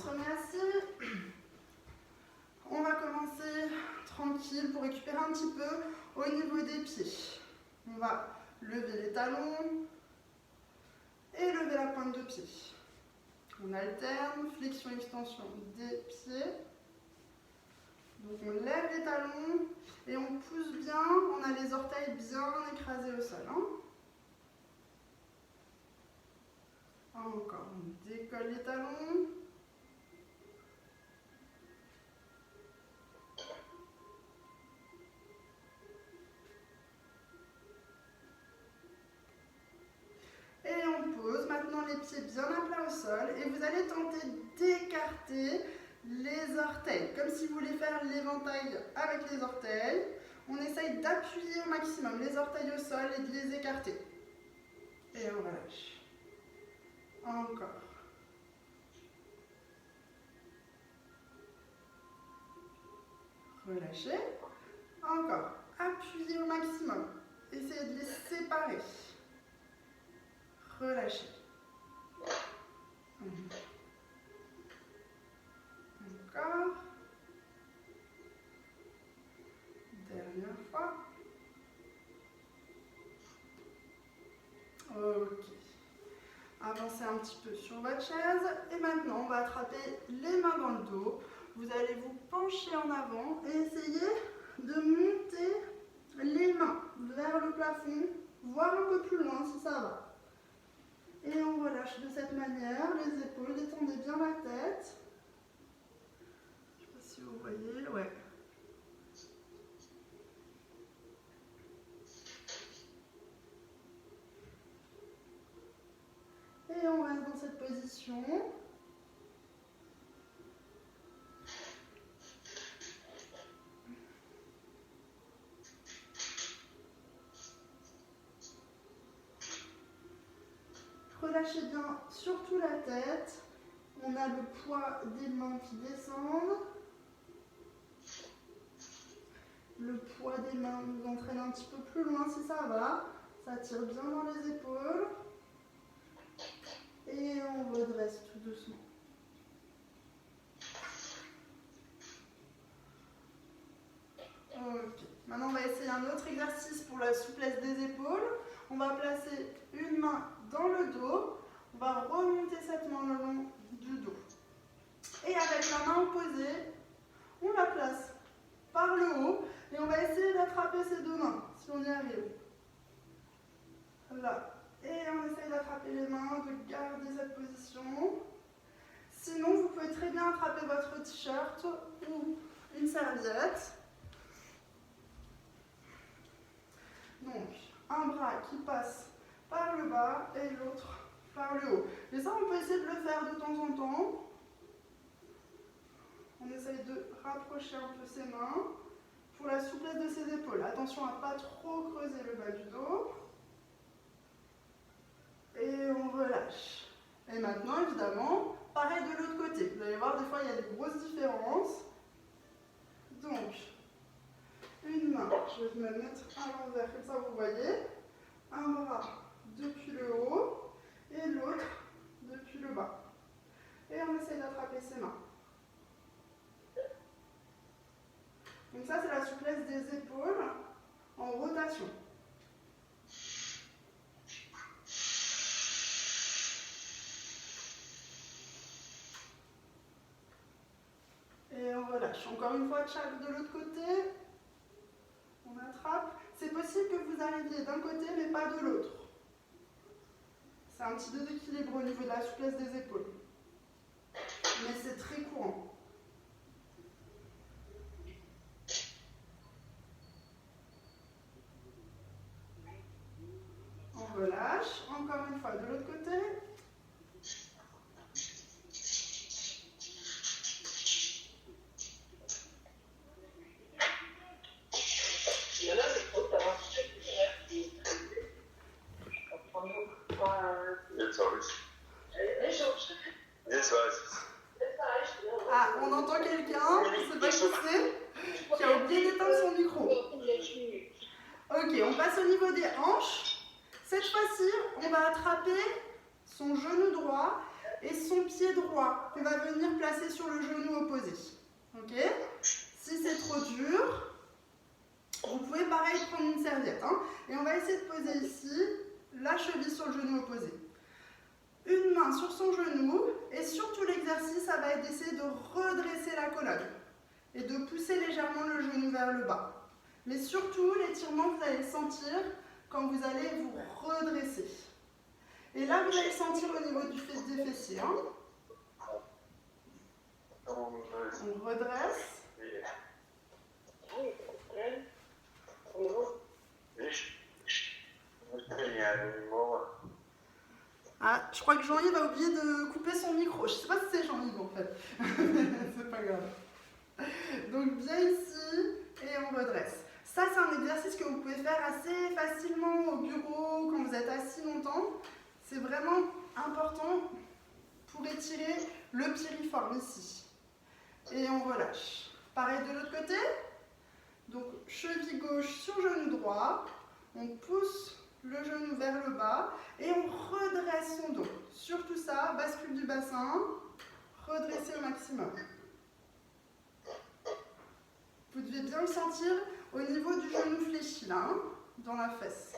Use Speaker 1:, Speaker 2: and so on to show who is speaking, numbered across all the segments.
Speaker 1: se remet assis. On va commencer tranquille pour récupérer un petit peu au niveau des pieds. On va lever les talons et lever la pointe de pied. On alterne, flexion-extension des pieds. Donc on lève les talons et on pousse bien, on a les orteils bien écrasés au sol. Encore, on décolle les talons. Et on pose maintenant les pieds bien à plat au sol et vous allez tenter d'écarter les orteils, comme si vous voulez faire l'éventail avec les orteils. On essaye d'appuyer au maximum les orteils au sol et de les écarter. Et on relâche. Encore. Relâchez. Encore. Appuyez au maximum. Essayez de les séparer. Relâchez. Encore. Dernière fois. Ok. Avancez un petit peu sur votre chaise. Et maintenant, on va attraper les mains dans le dos. Vous allez vous pencher en avant et essayer de monter les mains vers le plafond, voire un peu plus loin si ça va. Et on relâche de cette manière les épaules, détendez bien la tête. Je ne sais pas si vous voyez, ouais. Et on reste dans cette position. Relâchez bien surtout la tête. On a le poids des mains qui descendent. Le poids des mains nous entraîne un petit peu plus loin si ça va. Ça tire bien dans les épaules. Et on redresse tout doucement. Ok. Maintenant, on va essayer un autre exercice pour la souplesse des épaules. On va placer une main dans le dos. On va remonter cette main le long du dos. Et avec la main opposée, on la place par le haut. Et on va essayer d'attraper ces deux mains, si on y arrive. Là. Et on essaye d'attraper les mains, de garder cette position. Sinon, vous pouvez très bien attraper votre t-shirt ou une serviette. Donc, un bras qui passe par le bas et l'autre par le haut. Et ça, on peut essayer de le faire de temps en temps. On essaye de rapprocher un peu ses mains pour la souplesse de ses épaules. Attention à ne pas trop creuser le bas du dos. Et on relâche. Et maintenant, évidemment, pareil de l'autre côté. Vous allez voir, des fois, il y a des grosses différences. Donc, une main, je vais me mettre à l'envers, comme ça vous voyez. Un bras depuis le haut et l'autre depuis le bas. Et on essaie d'attraper ses mains. Donc ça, c'est la souplesse des épaules en rotation. Et on relâche. Encore une fois, tchak de l'autre côté. On attrape. C'est possible que vous arriviez d'un côté, mais pas de l'autre. C'est un petit déséquilibre au niveau de la souplesse des épaules. Mais c'est très courant. On relâche. Encore une fois, de l'autre côté. Ah, on entend quelqu'un, je ne sais pas qui c'est, qui a oublié d'éteindre son micro. Ok, on passe au niveau des hanches. Cette fois-ci, on va attraper son genou droit et son pied droit qu'on va venir placer sur le genou opposé. Ok? Si c'est trop dur, vous pouvez pareil prendre une serviette. Hein, et on va essayer de poser ici la cheville sur le genou opposé. Une main sur son genou et surtout l'exercice, ça va être d'essayer de redresser la colonne et de pousser légèrement le genou vers le bas. Mais surtout, l'étirement, vous allez le sentir quand vous allez vous redresser. Et là, vous allez le sentir au niveau des fessiers. Hein. On redresse. Ah, je crois que Jean-Yves a oublié de couper son micro. Je ne sais pas si c'est Jean-Yves en fait. C'est pas grave. Donc bien ici et on redresse. Ça, c'est un exercice que vous pouvez faire assez facilement au bureau quand vous êtes assis longtemps. C'est vraiment important pour étirer le piriforme ici. Et on relâche. Pareil de l'autre côté. Donc cheville gauche sur genou droit. On pousse le genou vers le bas et on redresse son dos. Surtout ça, bascule du bassin, redresser au maximum. Vous devez bien le sentir au niveau du genou fléchi là, hein, dans la fesse.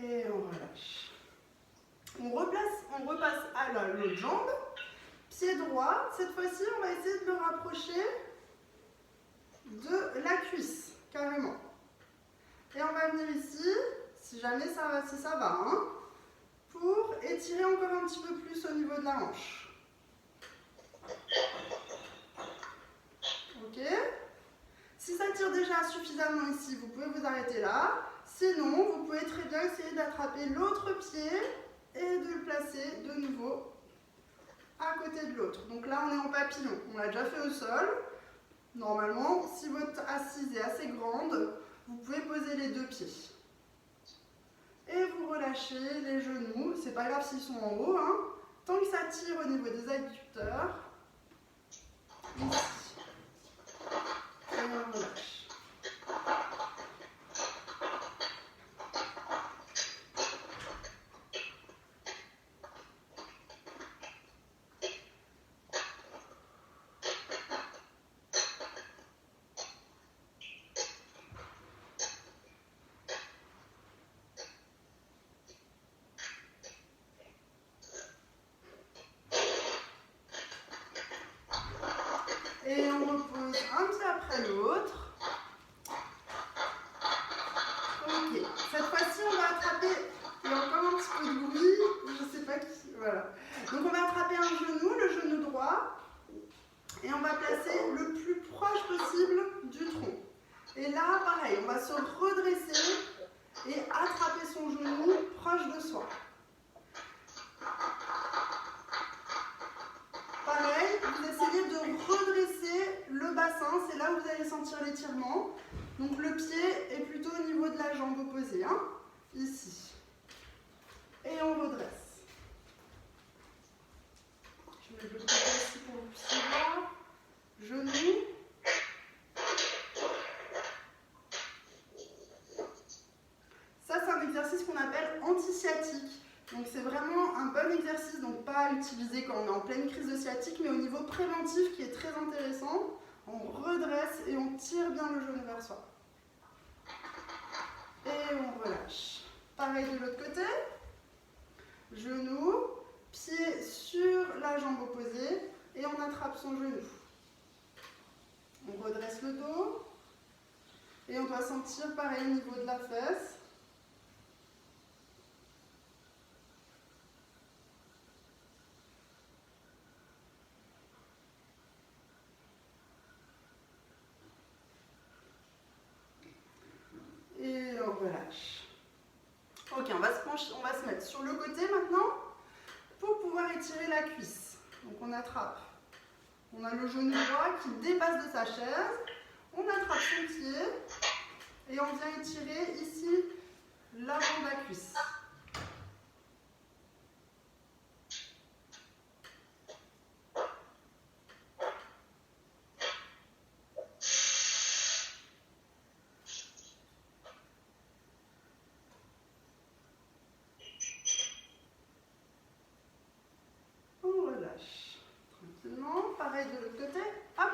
Speaker 1: Et on relâche. On repasse à l'autre jambe. Pied droit. Cette fois-ci, on va essayer de le rapprocher de la cuisse, carrément. Et on va venir ici, si jamais ça va, si ça va, hein, pour étirer encore un petit peu plus au niveau de la hanche. Ok? Si ça tire déjà suffisamment ici, vous pouvez vous arrêter là. Sinon, vous pouvez très bien essayer d'attraper l'autre pied et de le placer de nouveau à côté de l'autre. Donc là, on est en papillon. On l'a déjà fait au sol. Normalement, si votre assise est assez grande, vous pouvez poser les deux pieds. Et vous relâchez les genoux. C'est pas grave s'ils sont en haut, hein. Tant que ça tire au niveau des adducteurs. Ici. Et on relâche. Et on repose un pied après l'autre. Ok. Cette fois-ci, on va attraper. Il y a encore un petit peu de bruit. Je ne sais pas qui. Voilà. Donc, on va attraper un genou, le genou droit. Et on va placer le plus proche possible du tronc. Et là, pareil, on va se redresser et attraper son genou proche de soi. Pareil, vous essayez de redresser le bassin, c'est là où vous allez sentir l'étirement. Donc le pied est plutôt au niveau de la jambe opposée, hein, ici. Et on redresse. Je mets le côté ici pour que vous puissiez voir. Genou. Ça, c'est un exercice qu'on appelle anti-sciatique. Donc c'est vraiment un bon exercice, donc pas à utiliser quand on est en pleine crise de sciatique, mais au niveau préventif qui est très intéressant. On redresse et on tire bien le genou vers soi. Et on relâche. Pareil de l'autre côté. Genou, pied sur la jambe opposée et on attrape son genou. On redresse le dos et on doit sentir pareil au niveau de la fesse. Et on relâche. Ok, on va se mettre sur le côté maintenant pour pouvoir étirer la cuisse. Donc on attrape. On a le genou droit qui dépasse de sa chaise. On attrape son pied et on vient étirer ici l'avant de la cuisse. Pareil de l'autre côté. Hop.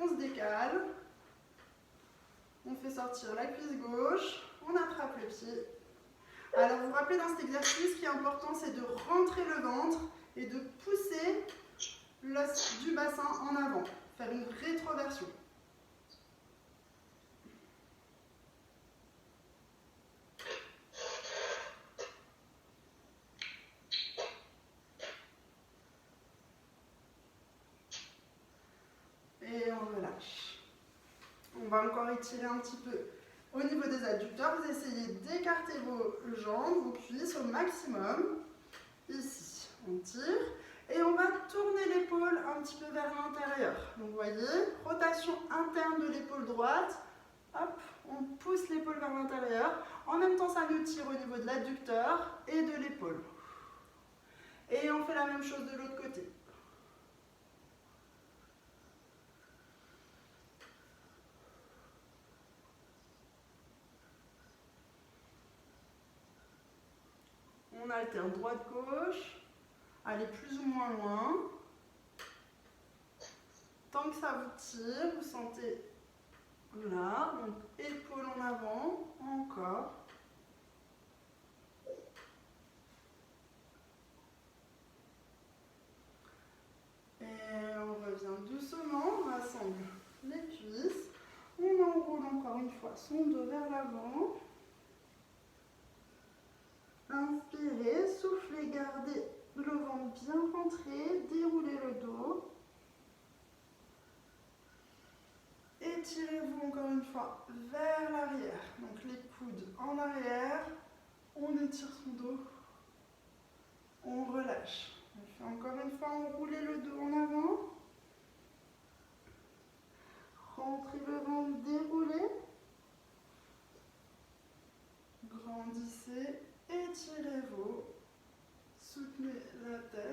Speaker 1: On se décale. On fait sortir la cuisse gauche. On attrape le pied. Alors, vous vous rappelez dans cet exercice, ce qui est important, c'est de rentrer le ventre et de pousser l'os du bassin en avant. Faire une rétroversion. Et on relâche. On va encore étirer un petit peu au niveau des adducteurs. Vous essayez d'écarter vos jambes, vos cuisses au maximum. Ici, on tire. Et on va tourner l'épaule un petit peu vers l'intérieur. Donc vous voyez, rotation interne de l'épaule droite. Hop, on pousse l'épaule vers l'intérieur. En même temps, ça nous tire au niveau de l'adducteur et de l'épaule. Et on fait la même chose de l'autre côté. On alterne droite-gauche. Allez plus ou moins loin. Tant que ça vous tire, vous sentez là, donc épaule en avant, encore. Et on revient doucement, on rassemble les cuisses. On enroule encore une fois son dos vers l'avant. Inspirez, soufflez, gardez le ventre bien rentré, déroulez le dos. Étirez-vous encore une fois vers l'arrière. Donc les coudes en arrière, on étire son dos, on relâche. On fait encore une fois enrouler le dos en avant. Rentrez le ventre, déroulez. Grandissez, étirez-vous. Soutenez la tête.